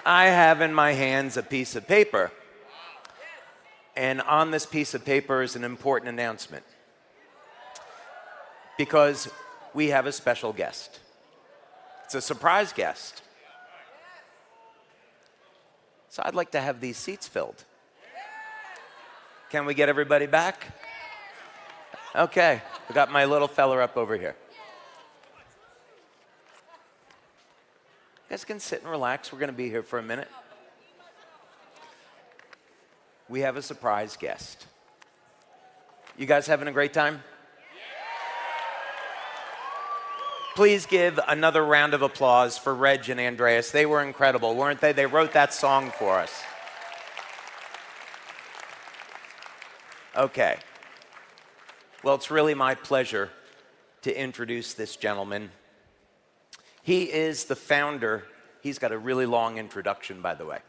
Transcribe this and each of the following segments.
I have in my hands a piece of paper, and on this piece of paper is an important announcement, because we have a special guest. It's a surprise guest. So I'd like to have these seats filled. Can we get everybody back? Okay, I got my little fella up over here. You guys can sit and relax. We're going to be here for a minute. We have a surprise guest. You guys having a great time? Please give another round of applause for Reg and Andreas. They were incredible, weren't they? They wrote that song for us. Okay. Well, it's really my pleasure to introduce this gentleman. He is the founder. He's got a really long introduction, by the way.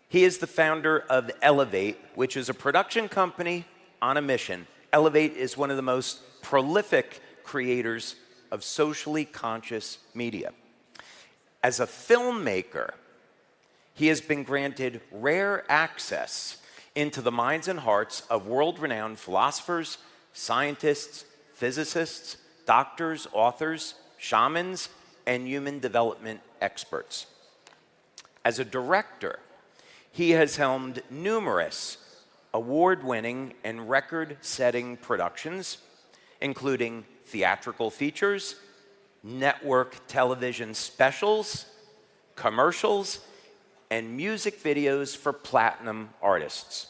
He is the founder of Elevate, which is a production company on a mission. Elevate is one of the most prolific creators of socially conscious media. As a filmmaker, he has been granted rare access into the minds and hearts of world-renowned philosophers, scientists, physicists, doctors, authors, shamans, and human development experts. As a director, he has helmed numerous award-winning and record-setting productions, including theatrical features, network television specials, commercials, and music videos for platinum artists.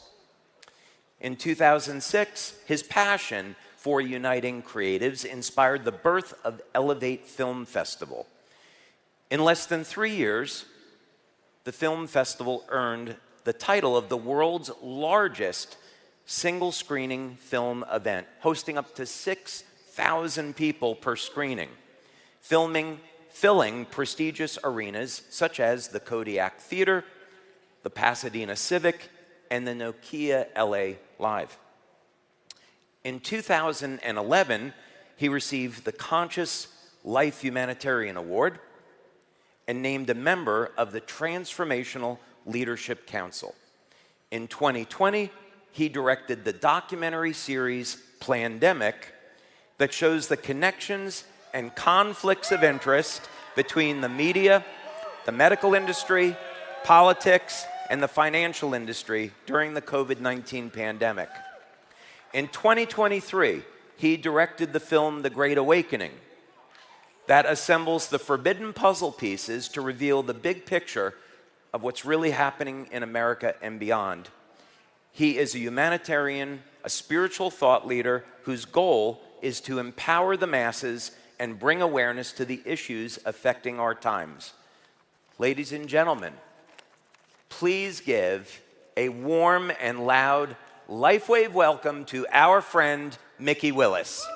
In 2006, his passion for uniting creatives inspired the birth of Elevate Film Festival. In less than 3 years, the film festival earned the title of the world's largest single-screening film event, hosting up to 6,000 people per screening, filling prestigious arenas such as the Kodiak Theater, the Pasadena Civic, and the Nokia LA Live. In 2011, he received the Conscious Life Humanitarian Award and named a member of the Transformational Leadership Council. In 2020, he directed the documentary series Plandemic that shows the connections and conflicts of interest between the media, the medical industry, politics, and the financial industry during the COVID-19 pandemic. In 2023, he directed the film The Great Awakening that assembles the forbidden puzzle pieces to reveal the big picture of what's really happening in America and beyond. He is a humanitarian, a spiritual thought leader whose goal is to empower the masses and bring awareness to the issues affecting our times. Ladies and gentlemen, please give a warm and loud LifeWave welcome to our friend, Mikki Willis.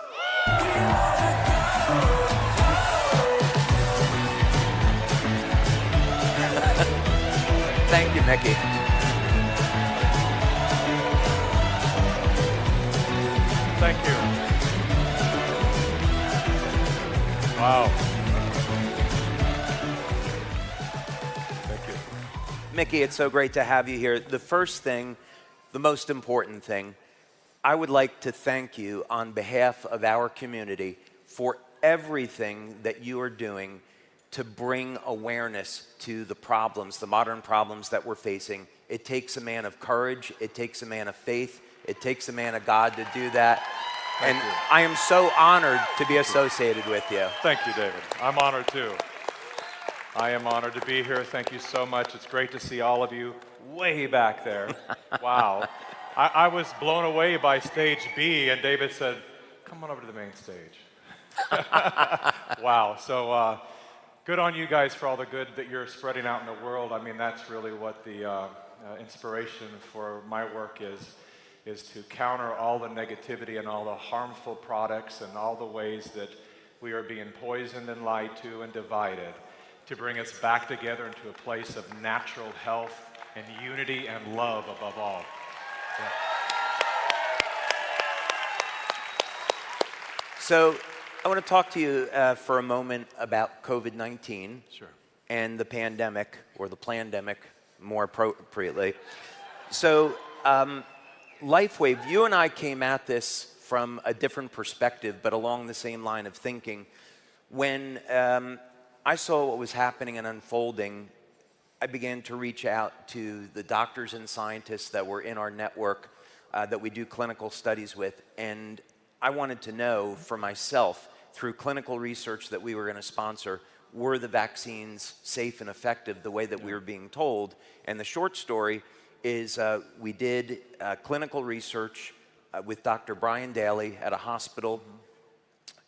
Thank you, Mikki. Thank you. Wow. Thank you. Mikki, it's so great to have you here. The first thing, the most important thing, I would like to thank you on behalf of our community for everything that you are doing to bring awareness to the problems, the modern problems that we're facing. It takes a man of courage, it takes a man of faith, it takes a man of God to do that. And I am so honored to be associated with you. Thank you, David. I'm honored too. I am honored to be here. Thank you so much. It's great to see all of you way back there. Wow. I was blown away by stage B, and David said, come on over to the main stage. Wow. So good on you guys for all the good that you're spreading out in the world. I mean, that's really what the inspiration for my work is to counter all the negativity and all the harmful products and all the ways that we are being poisoned and lied to and divided, to bring us back together into a place of natural health and unity and love above all. Yeah. So I want to talk to you for a moment about COVID-19 Sure. and the pandemic, or the plandemic more appropriately. So LifeWave, you and I came at this from a different perspective, but along the same line of thinking. When I saw what was happening and unfolding, I began to reach out to the doctors and scientists that were in our network that we do clinical studies with, and I wanted to know for myself, through clinical research that we were going to sponsor, were the vaccines safe and effective the way that we were being told? And the short story is we did clinical research with Dr. Brian Daly at a hospital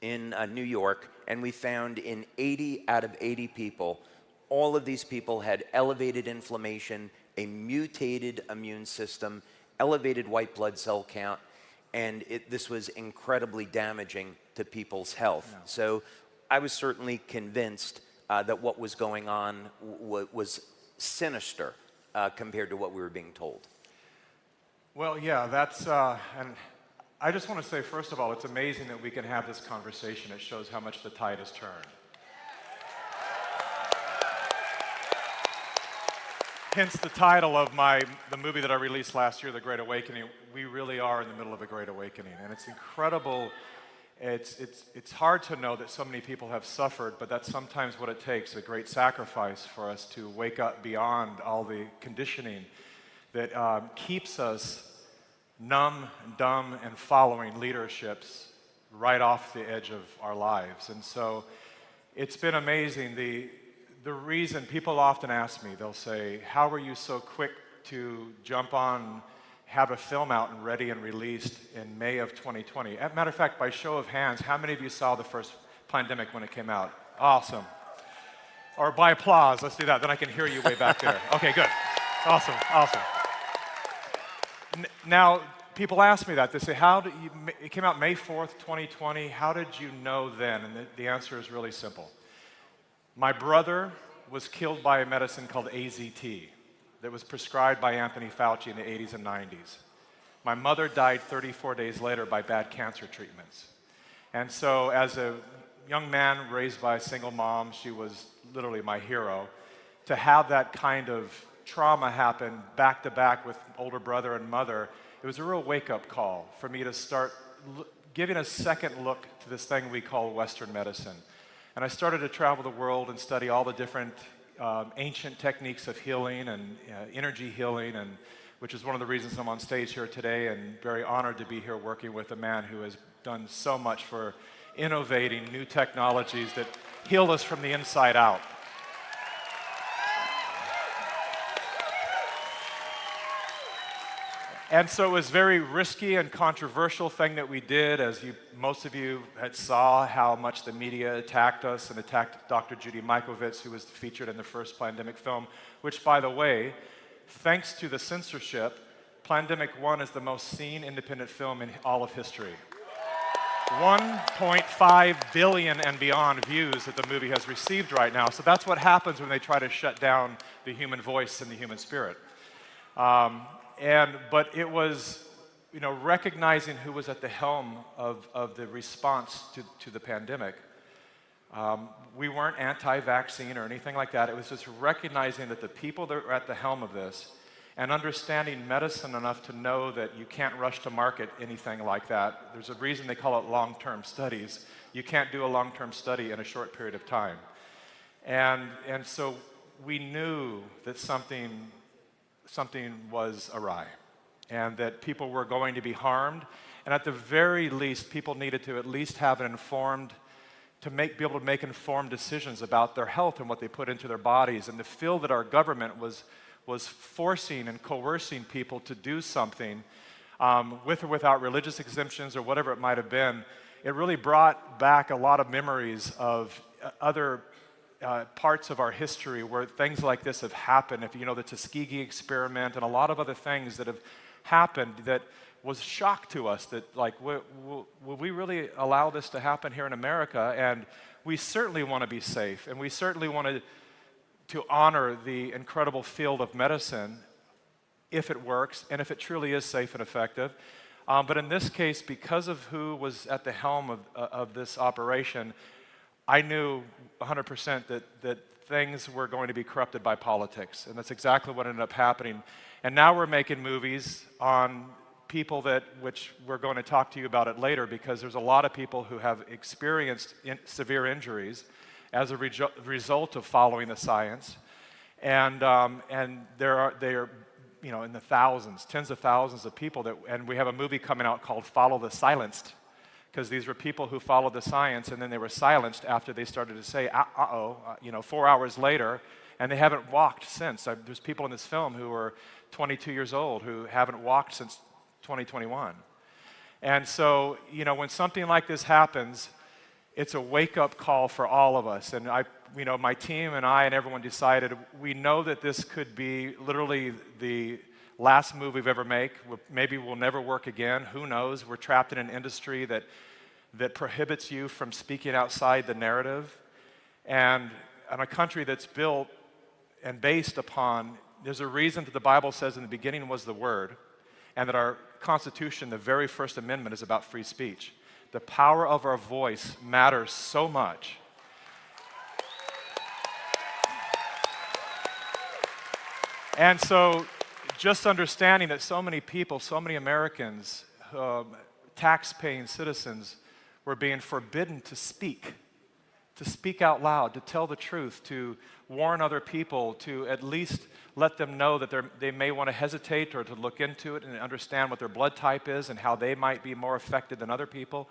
in New York, and we found in 80 out of 80 people, all of these people had elevated inflammation, a mutated immune system, elevated white blood cell count, and this was incredibly damaging to people's health. Yeah. So I was certainly convinced that what was going on was sinister compared to what we were being told. Well, yeah, that's, and I just want to say, first of all, it's amazing that we can have this conversation. It shows how much the tide has turned. Hence the title of the movie that I released last year, The Great Awakening. We really are in the middle of a great awakening, and it's incredible. It's hard to know that so many people have suffered, but that's sometimes what it takes, a great sacrifice for us to wake up beyond all the conditioning that keeps us numb, dumb, and following leaderships right off the edge of our lives. And so it's been amazing. The reason people often ask me, they'll say, how were you so quick to jump on, have a film out and ready and released in May of 2020? As a matter of fact, by show of hands, how many of you saw the first Plandemic when it came out? Awesome. Or by applause, let's do that, then I can hear you way back there. Okay, good. Awesome, awesome. Now, people ask me that. They say, it came out May 4th, 2020. How did you know then? And the answer is really simple. My brother was killed by a medicine called AZT that was prescribed by Anthony Fauci in the 80s and 90s. My mother died 34 days later by bad cancer treatments. And so as a young man raised by a single mom, she was literally my hero. To have that kind of trauma happen back to back with older brother and mother, it was a real wake-up call for me to start giving a second look to this thing we call Western medicine. And I started to travel the world and study all the different ancient techniques of healing and energy healing, and which is one of the reasons I'm on stage here today, and very honored to be here working with a man who has done so much for innovating new technologies that heal us from the inside out. And so it was a very risky and controversial thing that we did, as most of you had saw how much the media attacked us and attacked Dr. Judy Mikovits, who was featured in the first Plandemic film, which, by the way, thanks to the censorship, Plandemic 1 is the most seen independent film in all of history. 1.5 billion and beyond views that the movie has received right now. So that's what happens when they try to shut down the human voice and the human spirit. But it was, recognizing who was at the helm of the response to the pandemic. We weren't anti-vaccine or anything like that. It was just recognizing that the people that were at the helm of this and understanding medicine enough to know that you can't rush to market anything like that. There's a reason they call it long-term studies. You can't do a long-term study in a short period of time. And so we knew that something was awry, and that people were going to be harmed, and at the very least, people needed to at least have be able to make informed decisions about their health and what they put into their bodies. And to feel that our government was forcing and coercing people to do something, with or without religious exemptions or whatever it might have been, it really brought back a lot of memories of other parts of our history where things like this have happened. If you know the Tuskegee experiment and a lot of other things that have happened that was shock to us, that will we really allow this to happen here in America? And we certainly want to be safe, and we certainly want to honor the incredible field of medicine if it works and if it truly is safe and effective. But in this case, because of who was at the helm of this operation, I knew 100% that things were going to be corrupted by politics, and that's exactly what ended up happening. And now we're making movies on people which we're going to talk to you about it later, because there's a lot of people who have experienced severe injuries as a result of following the science, and they are in the thousands, tens of thousands of people and we have a movie coming out called Follow the Silenced, because these were people who followed the science and then they were silenced after they started to say, 4 hours later, and they haven't walked since. There's people in this film who are 22 years old who haven't walked since 2021. And so, when something like this happens, it's a wake-up call for all of us. And my team and I and everyone decided, we know that this could be literally the last move we've ever made. Maybe we'll never work again. Who knows? We're trapped in an industry that prohibits you from speaking outside the narrative. And in a country that's built and based upon, there's a reason that the Bible says in the beginning was the Word, and that our Constitution, the very first amendment, is about free speech. The power of our voice matters so much. And so, just understanding that so many people, so many Americans, tax-paying citizens, were being forbidden to speak out loud, to tell the truth, to warn other people, to at least let them know that they may want to hesitate or to look into it and understand what their blood type is and how they might be more affected than other people.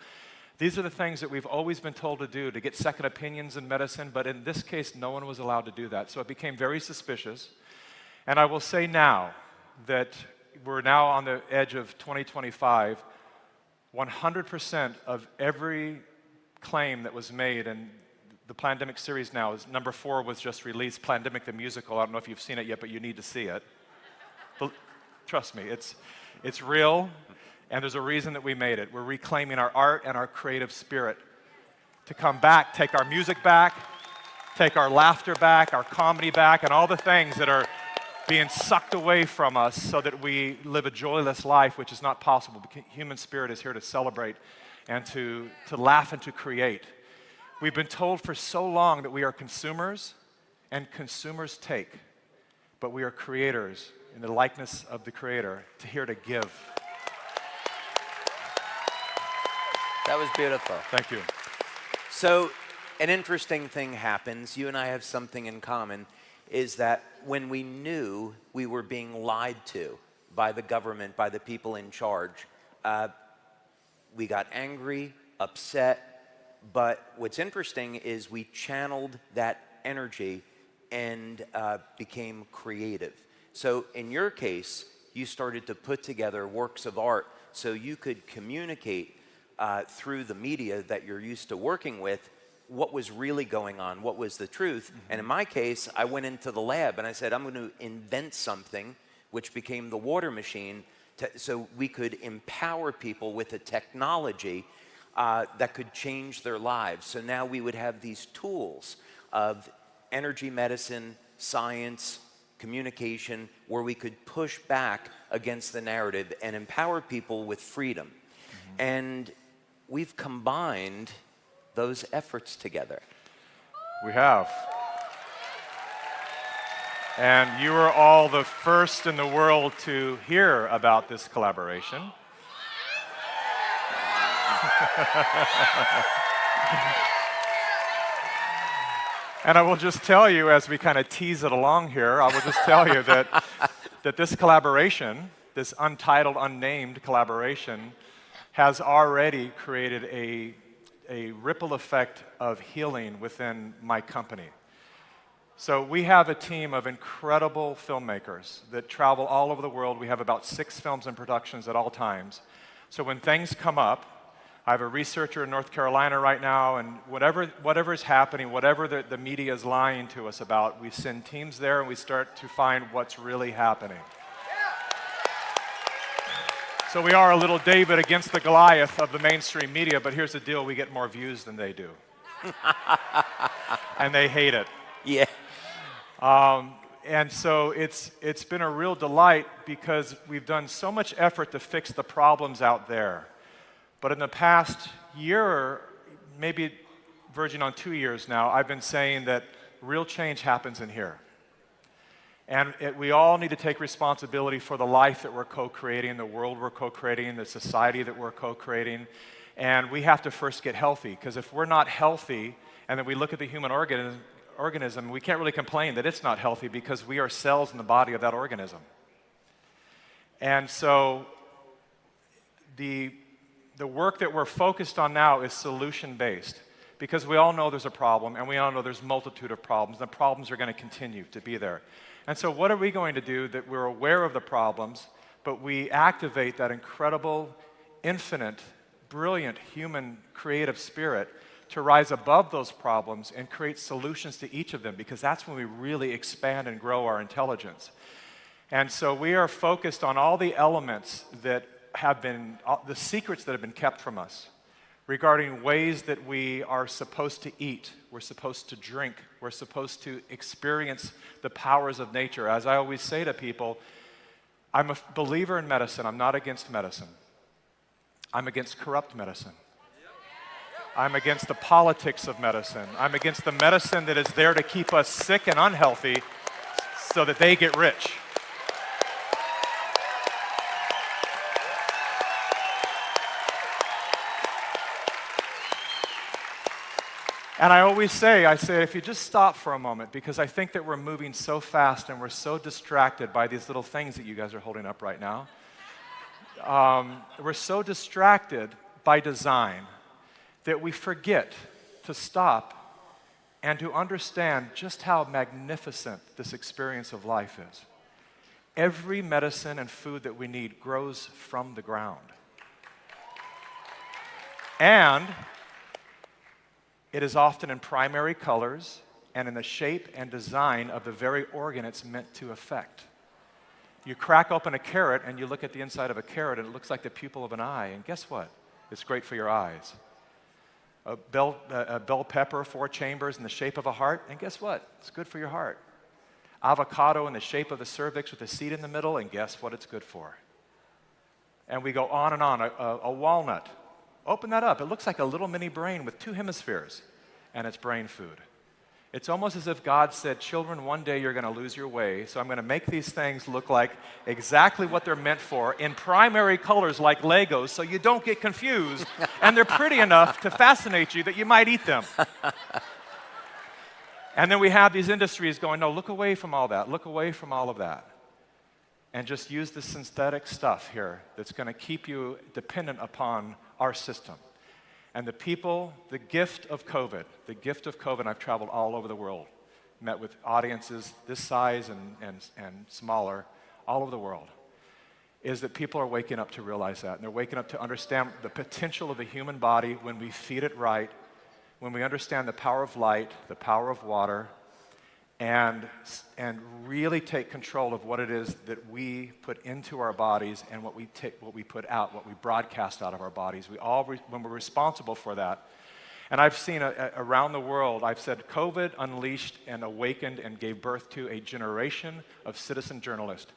These are the things that we've always been told to do, to get second opinions in medicine, but in this case, no one was allowed to do that. So it became very suspicious. And I will say now that we're now on the edge of 2025, 100% of every claim that was made, and the Plandemic series now is number 4 was just released, Plandemic the musical. I don't know if you've seen it yet, but you need to see it. But trust me, it's real, and there's a reason that we made it. We're reclaiming our art and our creative spirit to come back, take our music back, take our laughter back, our comedy back, and all the things that are being sucked away from us so that we live a joyless life, which is not possible. The human spirit is here to celebrate and to laugh and to create. We've been told for so long that we are consumers, and consumers take, but we are creators in the likeness of the Creator, here to give. That was beautiful. Thank you. So, an interesting thing happens. You and I have something in common, is that when we knew we were being lied to by the government, by the people in charge, we got angry, upset, but what's interesting is we channeled that energy and became creative. So in your case, you started to put together works of art so you could communicate through the media that you're used to working with what was really going on, what was the truth. Mm-hmm. And in my case, I went into the lab and I said, I'm going to invent something, which became the water machine, so we could empower people with a technology that could change their lives. So now we would have these tools of energy medicine, science, communication, where we could push back against the narrative and empower people with freedom. Mm-hmm. And we've combined those efforts together. We have. And you are all the first in the world to hear about this collaboration. And I will just tell you, as we kind of tease it along here, I will just tell you that this collaboration, this untitled, unnamed collaboration, has already created a ripple effect of healing within my company. So we have a team of incredible filmmakers that travel all over the world. We have about 6 films in productions at all times. So when things come up, I have a researcher in North Carolina right now, and whatever is happening, whatever the media is lying to us about, we send teams there and we start to find what's really happening. So we are a little David against the Goliath of the mainstream media, but here's the deal, we get more views than they do. And they hate it. Yeah. And so it's been a real delight because we've done so much effort to fix the problems out there. But in the past year, maybe verging on 2 years now, I've been saying that real change happens in here. And we all need to take responsibility for the life that we're co-creating, the world we're co-creating, the society that we're co-creating. And we have to first get healthy, because if we're not healthy, and then we look at the human organism, we can't really complain that it's not healthy because we are cells in the body of that organism. And so the work that we're focused on now is solution-based, because we all know there's a problem, and we all know there's a multitude of problems, and the problems are going to continue to be there. And so what are we going to do that we're aware of the problems, but we activate that incredible, infinite, brilliant human creative spirit to rise above those problems and create solutions to each of them, because that's when we really expand and grow our intelligence. And so we are focused on all the elements that have been, the secrets that have been kept from us, regarding ways that we are supposed to eat, we're supposed to drink, we're supposed to experience the powers of nature. As I always say to people, I'm a believer in medicine. I'm not against medicine. I'm against corrupt medicine. I'm against the politics of medicine. I'm against the medicine that is there to keep us sick and unhealthy so that they get rich. And I always say, if you just stop for a moment, because I think that we're moving so fast and we're so distracted by these little things that you guys are holding up right now. We're so distracted by design that we forget to stop and to understand just how magnificent this experience of life is. Every medicine and food that we need grows from the ground. And it is often in primary colors and in the shape and design of the very organ it's meant to affect. You crack open a carrot and you look at the inside of a carrot and it looks like the pupil of an eye, and guess what? It's great for your eyes. A bell pepper, 4 chambers in the shape of a heart, and guess what? It's good for your heart. Avocado in the shape of the cervix with a seed in the middle, and guess what it's good for? And we go on and on. A walnut. Open that up. It looks like a little mini brain with 2 hemispheres, and it's brain food. It's almost as if God said, children, one day you're going to lose your way, so I'm going to make these things look like exactly what they're meant for in primary colors like Legos, so you don't get confused, and they're pretty enough to fascinate you that you might eat them. And then we have these industries going, no, look away from all that, look away from all of that, and just use the synthetic stuff here that's going to keep you dependent upon our system. And the people, the gift of COVID, I've traveled all over the world, met with audiences this size and smaller, all over the world, is that people are waking up to realize that. And they're waking up to understand the potential of the human body when we feed it right, when we understand the power of light, the power of water, and really take control of what it is that we put into our bodies and what we put out, what we broadcast out of our bodies. When we're responsible for that. And I've seen around the world, I've said COVID unleashed and awakened and gave birth to a generation of citizen journalists.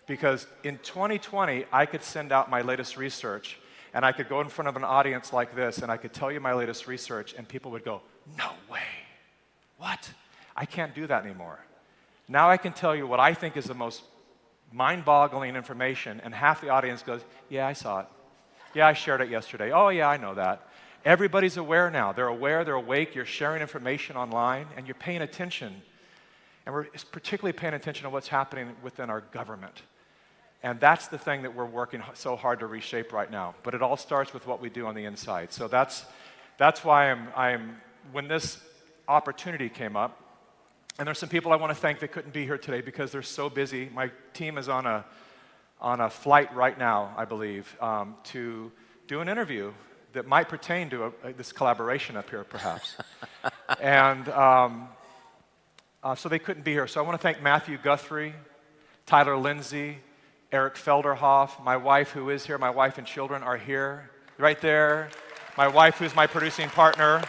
Because in 2020, I could send out my latest research, and I could go in front of an audience like this, and I could tell you my latest research, and people would go, no way, what? I can't do that anymore. Now I can tell you what I think is the most mind-boggling information, and half the audience goes, yeah, I saw it. Yeah, I shared it yesterday. Oh, yeah, I know that. Everybody's aware now. They're aware, they're awake, you're sharing information online, and you're paying attention. And we're particularly paying attention to what's happening within our government. And that's the thing that we're working so hard to reshape right now. But it all starts with what we do on the inside. So that's why when this opportunity came up, and there's some people I want to thank that couldn't be here today because they're so busy. My team is on a flight right now, I believe, to do an interview that might pertain to this collaboration up here, perhaps. And so they couldn't be here. So I want to thank Matthew Guthrie, Tyler Lindsay, Eric Felderhoff, my wife who is here. My wife and children are here, right there. My wife who's my producing partner.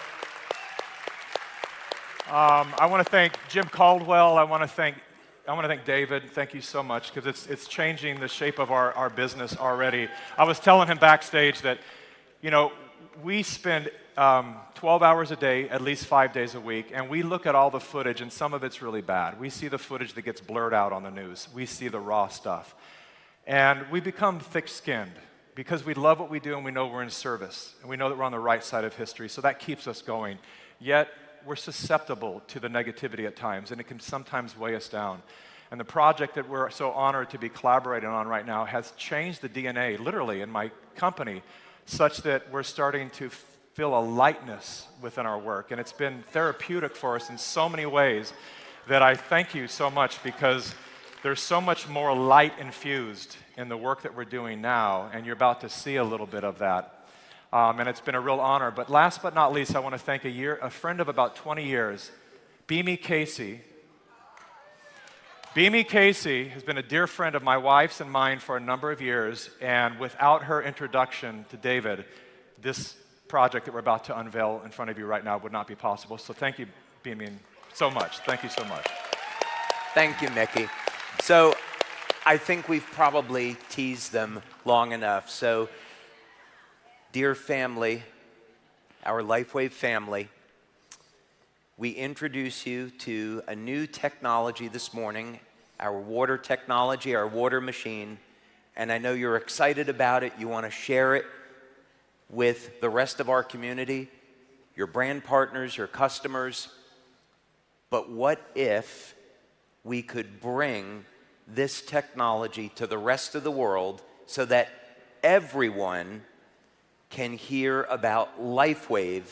I want to thank Jim Caldwell. I want to thank want to thank David. Thank you so much, because it's changing the shape of our business already. I was telling him backstage that, you know, we spend 12 hours a day, at least 5 days a week, and we look at all the footage, and some of it's really bad. We see the footage that gets blurred out on the news. We see the raw stuff. And we become thick-skinned because we love what we do and we know we're in service, and we know that we're on the right side of history, so that keeps us going. Yet, we're susceptible to the negativity at times, and it can sometimes weigh us down. And the project that we're so honored to be collaborating on right now has changed the DNA, literally, in my company, such that we're starting to feel a lightness within our work. And it's been therapeutic for us in so many ways that I thank you so much, because there's so much more light infused in the work that we're doing now, and you're about to see a little bit of that. And it's been a real honor. But last but not least, I want to thank a friend of about 20 years, Beamy Casey. Beamy Casey has been a dear friend of my wife's and mine for a number of years, and without her introduction to David, this project that we're about to unveil in front of you right now would not be possible. So thank you, Beamy, so much. Thank you so much. Thank you, Mickey. So I think we've probably teased them long enough. So, dear family, our LifeWave family, we introduce you to a new technology this morning, our water technology, our water machine, and I know you're excited about it. You want to share it with the rest of our community, your brand partners, your customers. But what if we could bring this technology to the rest of the world so that everyone can hear about LifeWave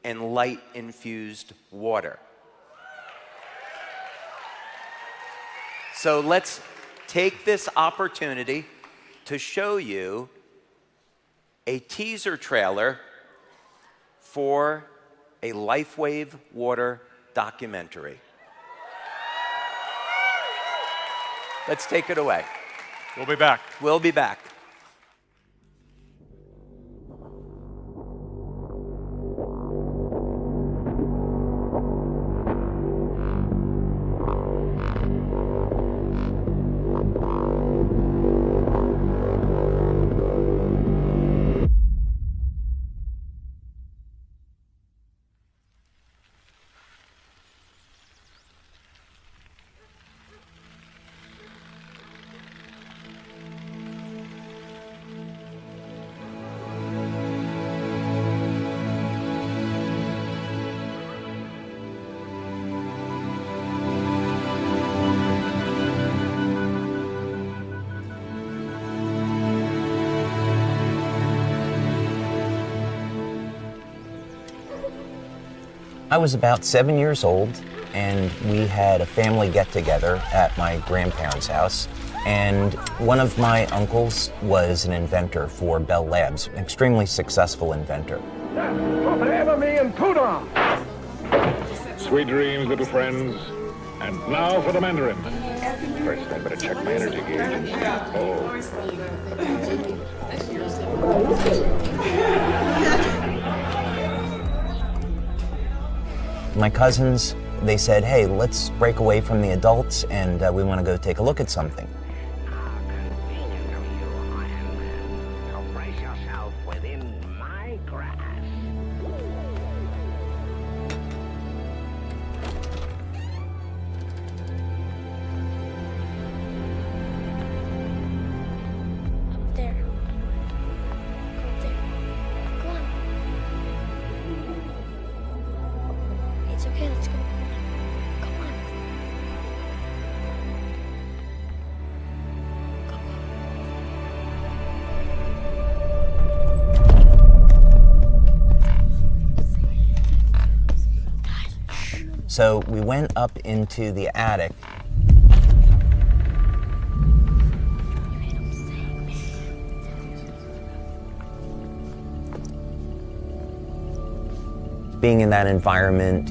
and light-infused water? So let's take this opportunity to show you a teaser trailer for a LifeWave water documentary. Let's take it away. We'll be back. We'll be back. I was about 7 years old, and we had a family get-together at my grandparents' house, and one of my uncles was an inventor for Bell Labs, an extremely successful inventor. Sweet dreams, little friends. And now for the Mandarin. First, I better check my energy gauge and see. My cousins, they said, hey, let's break away from the adults, and we want to go take a look at something. How convenient of you, Iron Man. So brace yourself within my grasp. There. Go there. Go on. It's okay, let's go. Come on. Go, So we went up into the attic. Being in that environment,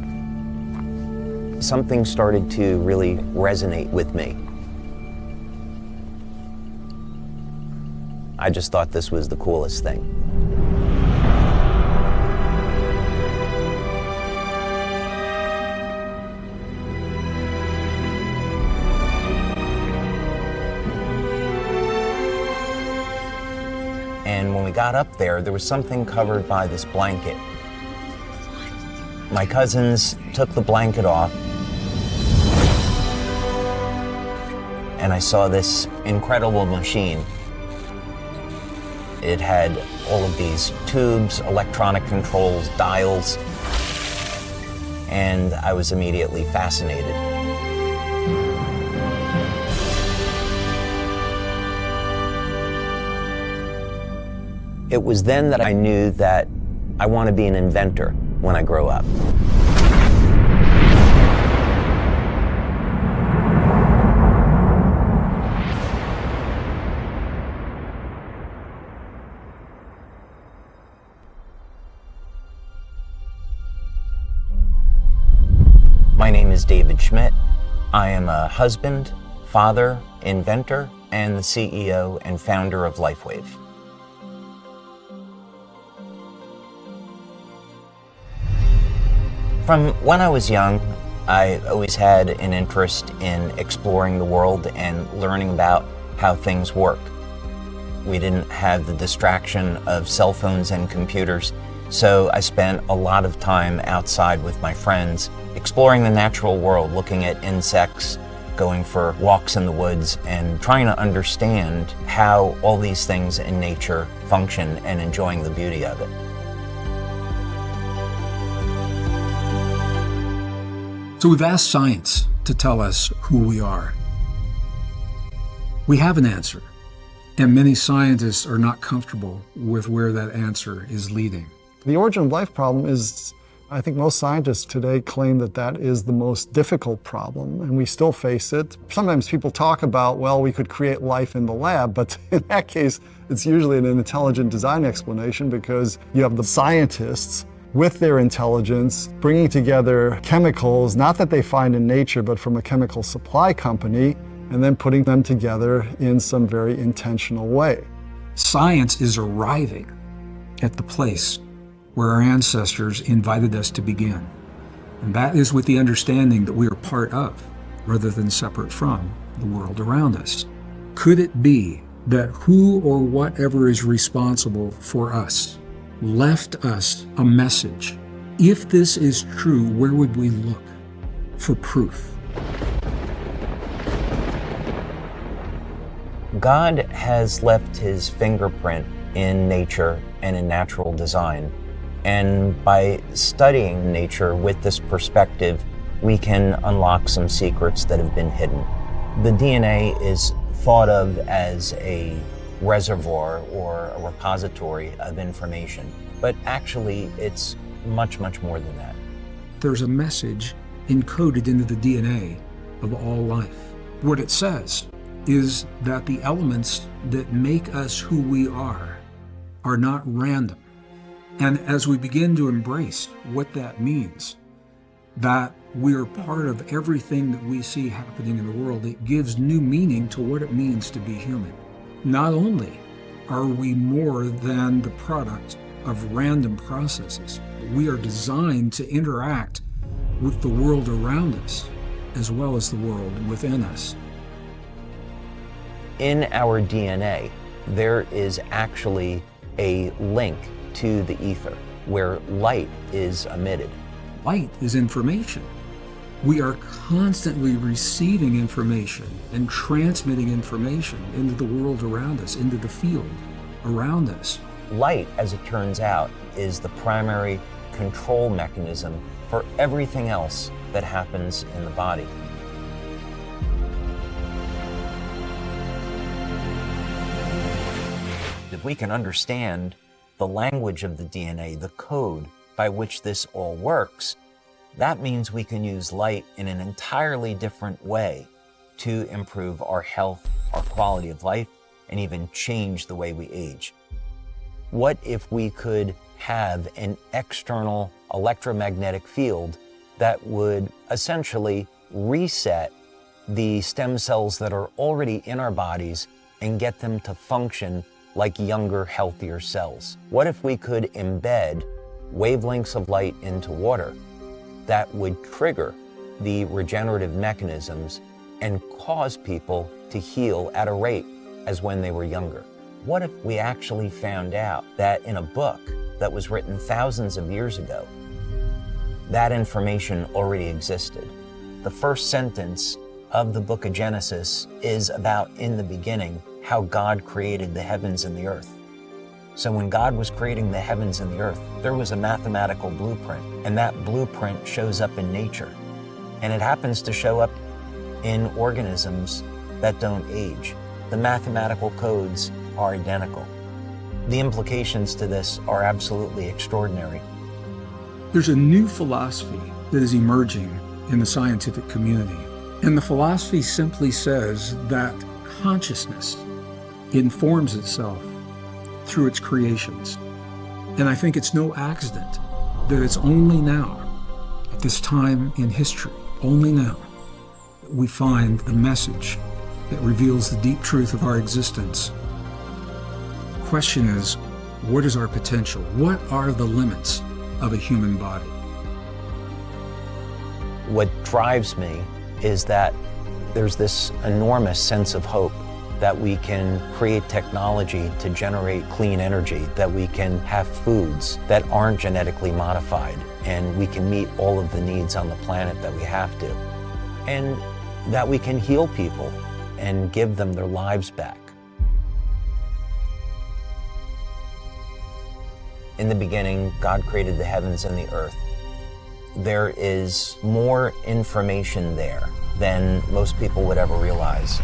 something started to really resonate with me. I just thought this was the coolest thing. we got up there was something covered by this blanket. My cousins took the blanket off, and I saw this incredible machine. It had all of these tubes, electronic controls, dials, and I was immediately fascinated. It was then that I knew that I want to be an inventor when I grow up. My name is David Schmidt. I am a husband, father, inventor, and the CEO and founder of LifeWave. From when I was young, I always had an interest in exploring the world and learning about how things work. We didn't have the distraction of cell phones and computers, so I spent a lot of time outside with my friends, exploring the natural world, looking at insects, going for walks in the woods, and trying to understand how all these things in nature function and enjoying the beauty of it. So we've asked science to tell us who we are. We have an answer, and many scientists are not comfortable with where that answer is leading. The origin of life problem is, I think most scientists today claim that that is the most difficult problem, and we still face it. Sometimes people talk about, well, we could create life in the lab, but in that case, it's usually an intelligent design explanation because you have the scientists with their intelligence, bringing together chemicals, not that they find in nature, but from a chemical supply company, and then putting them together in some very intentional way. Science is arriving at the place where our ancestors invited us to begin. And that is with the understanding that we are part of, rather than separate from, the world around us. Could it be that who or whatever is responsible for us left us a message? If this is true, where would we look for proof? God has left his fingerprint in nature and in natural design. And by studying nature with this perspective, we can unlock some secrets that have been hidden. The DNA is thought of as a reservoir or a repository of information, but actually it's much, much more than that. There's a message encoded into the DNA of all life. What it says is that the elements that make us who we are not random. And as we begin to embrace what that means, that we are part of everything that we see happening in the world, it gives new meaning to what it means to be human. Not only are we more than the product of random processes, but we are designed to interact with the world around us as well as the world within us. In our DNA, there is actually a link to the ether where light is emitted. Light is information. We are constantly receiving information and transmitting information into the world around us, into the field around us. Light, as it turns out, is the primary control mechanism for everything else that happens in the body. If we can understand the language of the DNA, the code by which this all works, that means we can use light in an entirely different way to improve our health, our quality of life, and even change the way we age. What if we could have an external electromagnetic field that would essentially reset the stem cells that are already in our bodies and get them to function like younger, healthier cells? What if we could embed wavelengths of light into water that would trigger the regenerative mechanisms and cause people to heal at a rate as when they were younger? What if we actually found out that in a book that was written thousands of years ago, that information already existed? The first sentence of the book of Genesis is about, in the beginning, how God created the heavens and the earth. So when God was creating the heavens and the earth, there was a mathematical blueprint, and that blueprint shows up in nature. And it happens to show up in organisms that don't age. The mathematical codes are identical. The implications to this are absolutely extraordinary. There's a new philosophy that is emerging in the scientific community. And the philosophy simply says that consciousness informs itself through its creations. And I think it's no accident that it's only now, at this time in history, only now, that we find the message that reveals the deep truth of our existence. The question is, what is our potential? What are the limits of a human body? What drives me is that there's this enormous sense of hope that we can create technology to generate clean energy, that we can have foods that aren't genetically modified, and we can meet all of the needs on the planet that we have to, and that we can heal people and give them their lives back. In the beginning, God created the heavens and the earth. There is more information there than most people would ever realize.